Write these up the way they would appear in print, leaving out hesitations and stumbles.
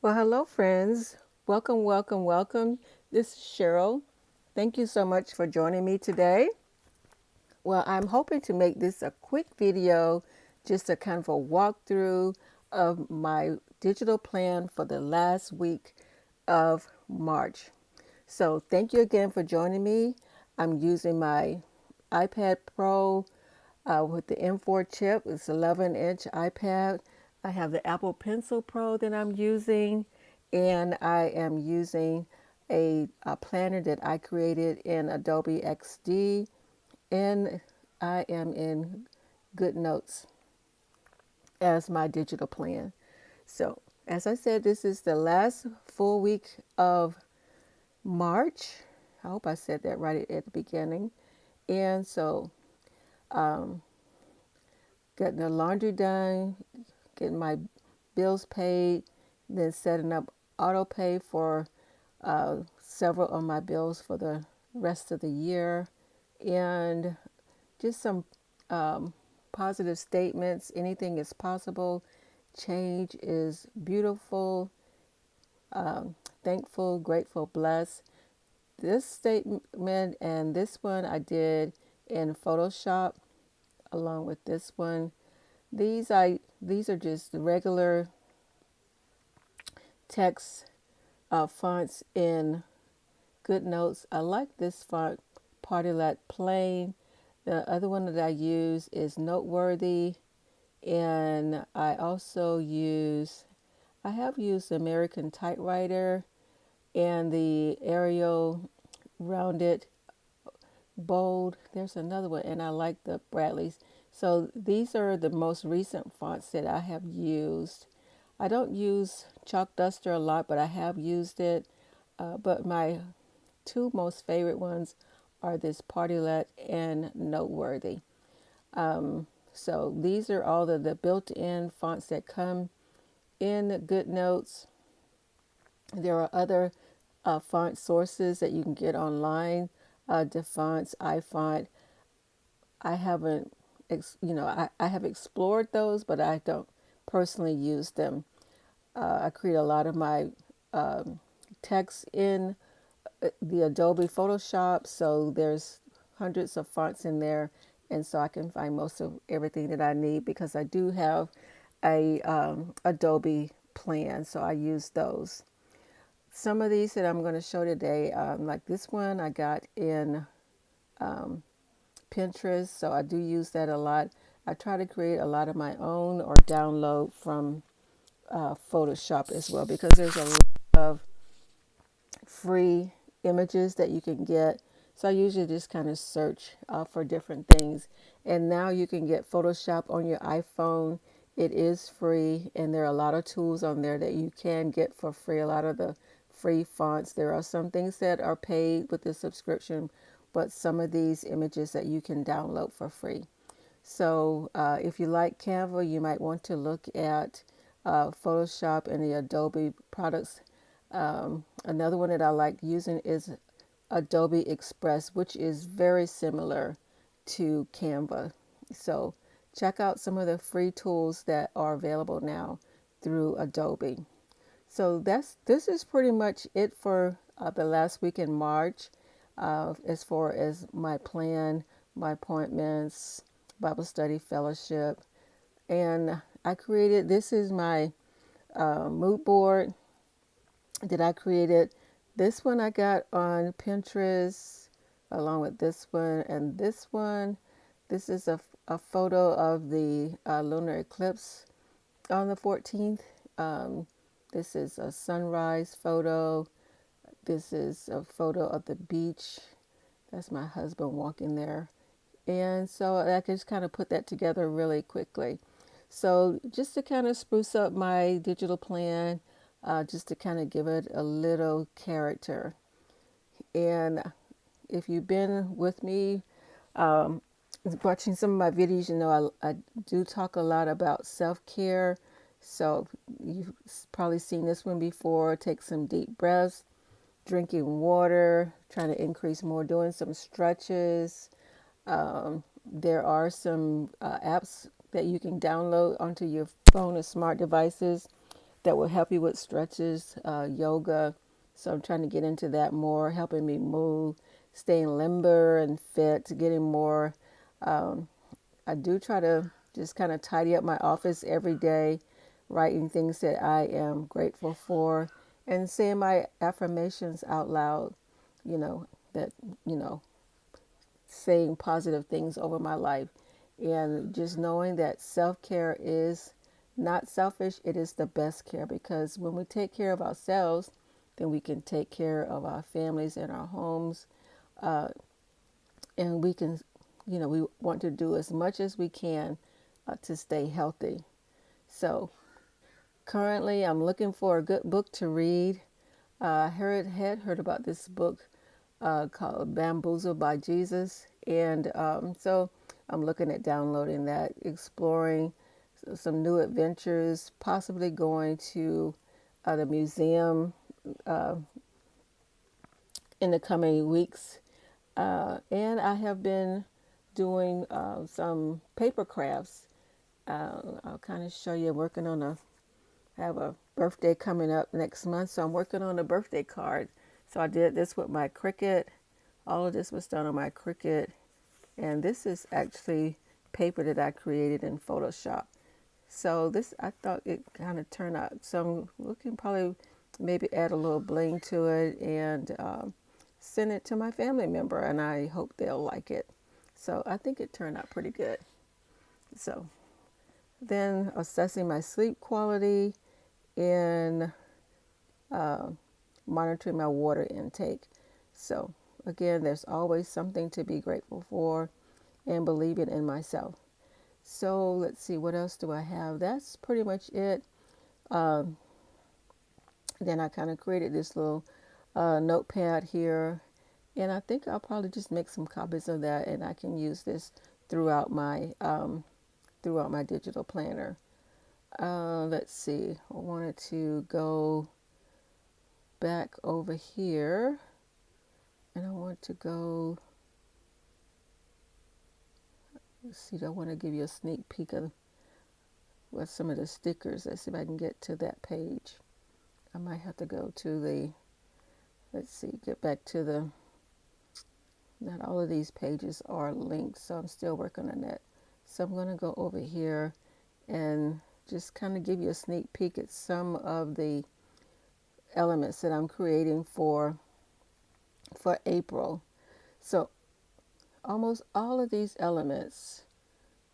Well, hello, friends. Welcome, welcome, welcome. This is Cheryl. Thank you so much for joining me today. Well, I'm hoping to make this a quick video, just a kind of a walkthrough of my digital plan for the last week of March. So, thank you again for joining me. I'm using my iPad Pro with the M4 chip. It's 11-inch iPad. I have the Apple Pencil Pro that I'm using, and I am using a planner that I created in Adobe XD, and I am in GoodNotes as my digital plan. So, as I said, this is the last full week of March. I hope I said that right at the beginning. And so, getting the laundry done, getting my bills paid, then setting up auto pay for several of my bills for the rest of the year, and just some positive statements. Anything is possible. Change is beautiful. Thankful, grateful, blessed. This statement and this one I did in Photoshop along with this one. These are just regular text fonts in GoodNotes. I like this font, Partylet Plain. The other one that I use is Noteworthy, and I have used American Typewriter and the Arial Rounded Bold. There's another one, and I like the Bradleys. So these are the most recent fonts that I have used. I don't use Chalk Duster a lot, but I have used it. But my two most favorite ones are this Partylet and Noteworthy. So these are all the built-in fonts that come in GoodNotes. There are other font sources that you can get online. DeFonts, iFont. I haven't, I have explored those, but I don't personally use them. I create a lot of my text in the Adobe Photoshop, so there's hundreds of fonts in there, and so I can find most of everything that I need because I do have a Adobe plan, so I use those. Some of these that I'm going to show today, like this one I got in Pinterest, so I do use that a lot. I try to create a lot of my own or download from Photoshop as well because there's a lot of free images that you can get. So I usually just kind of search for different things. And now you can get Photoshop on your iPhone. It is free, and there are a lot of tools on there that you can get for free. A lot of the free fonts. There are some things that are paid with the subscription, but some of these images that you can download for free. So if you like Canva, you might want to look at Photoshop and the Adobe products. Another one that I like using is Adobe Express, which is very similar to Canva. So check out some of the free tools that are available now through Adobe. So this is pretty much it for the last week in March, as far as my plan, my appointments, Bible study fellowship, and I created. This is my mood board that I created. This one I got on Pinterest, along with this one and this one. This is a photo of the lunar eclipse on the 14th. This is a sunrise photo. This is a photo of the beach. That's my husband walking there. And so I just kind of put that together really quickly. So just to kind of spruce up my digital plan, just to kind of give it a little character. And if you've been with me watching some of my videos, you know I do talk a lot about self-care. So you've probably seen this one before. Take some deep breaths, drinking water, trying to increase more, doing some stretches. There are some apps that you can download onto your phone or smart devices that will help you with stretches, yoga. So I'm trying to get into that more, helping me move, staying limber and fit, getting more. Um, I do try to just kind of tidy up my office every day, writing things that I am grateful for, and saying my affirmations out loud. You know, that, you know, saying positive things over my life. And just knowing that self care is not selfish, it is the best care, because when we take care of ourselves, then we can take care of our families and our homes. Uh, and we can, you know, we want to do as much as we can to stay healthy. So currently, I'm looking for a good book to read. I had heard about this book called Bamboozled by Jesus, and so I'm looking at downloading that, exploring some new adventures, possibly going to the museum uh, in the coming weeks. And I have been doing some paper crafts. I'll kind of show you. Working on a I have a birthday coming up next month, so I'm working on a birthday card. So I did this with my Cricut. All of this was done on my Cricut, and this is actually paper that I created in Photoshop. So this, I thought it kind of turned out. So I'm looking probably maybe add a little bling to it and send it to my family member, and I hope they'll like it. So I think it turned out pretty good. So then assessing my sleep quality and uh, monitoring my water intake. So again, there's always something to be grateful for and believing in myself. So let's see, what else do I have? That's pretty much it. Um, then I kind of created this little notepad here, and I think I'll probably just make some copies of that, and I can use this throughout my digital planner. Let's see, I wanted to go back over here, and I want to go. Let's see, I want to give you a sneak peek of what some of the stickers. Let's see if I can get to that page. I might have to go to the, let's see, get back to the, not all of these pages are linked, so I'm still working on that. So I'm going to go over here and just kind of give you a sneak peek at some of the elements that I'm creating for April. So almost all of these elements,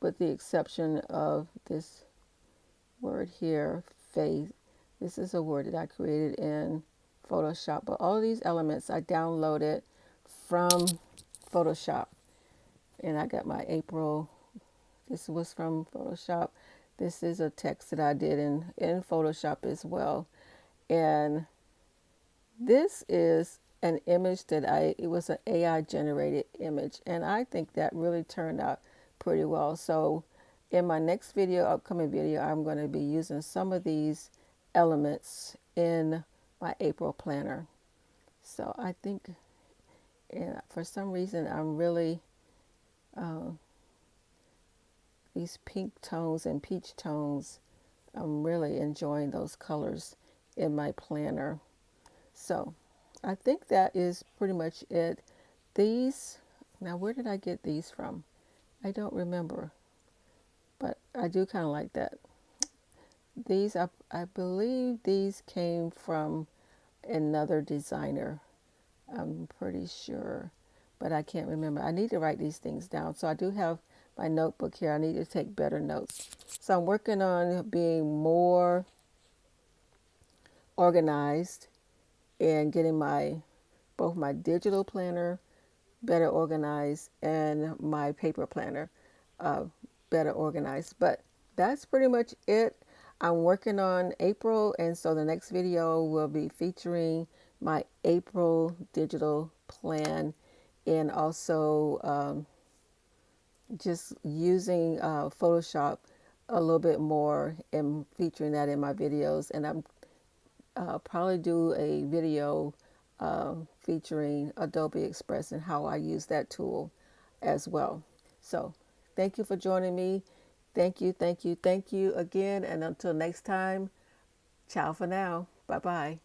with the exception of this word here, faith. This is a word that I created in Photoshop, but all of these elements I downloaded from Photoshop. And I got my April, this was from Photoshop. This is a text that I did in Photoshop as well. And this is an image that it was an AI generated image. And I think that really turned out pretty well. So in my next video, upcoming video, I'm going to be using some of these elements in my April planner. So I think, and for some reason, I'm really, these pink tones and peach tones, I'm really enjoying those colors in my planner. So I think that is pretty much it. These, now where did I get these from? I don't remember, but I do kind of like that. These, I believe these came from another designer. I'm pretty sure, but I can't remember. I need to write these things down. So I do have my notebook here. I need to take better notes. So I'm working on being more organized and getting both my digital planner better organized and my paper planner uh, better organized. But that's pretty much it. I'm working on April, and so the next video will be featuring my April digital plan, and also just using Photoshop a little bit more and featuring that in my videos. And I'm probably do a video featuring Adobe Express and how I use that tool as well. So thank you for joining me. Thank you, thank you, thank you again. And until next time, Ciao for now. Bye bye.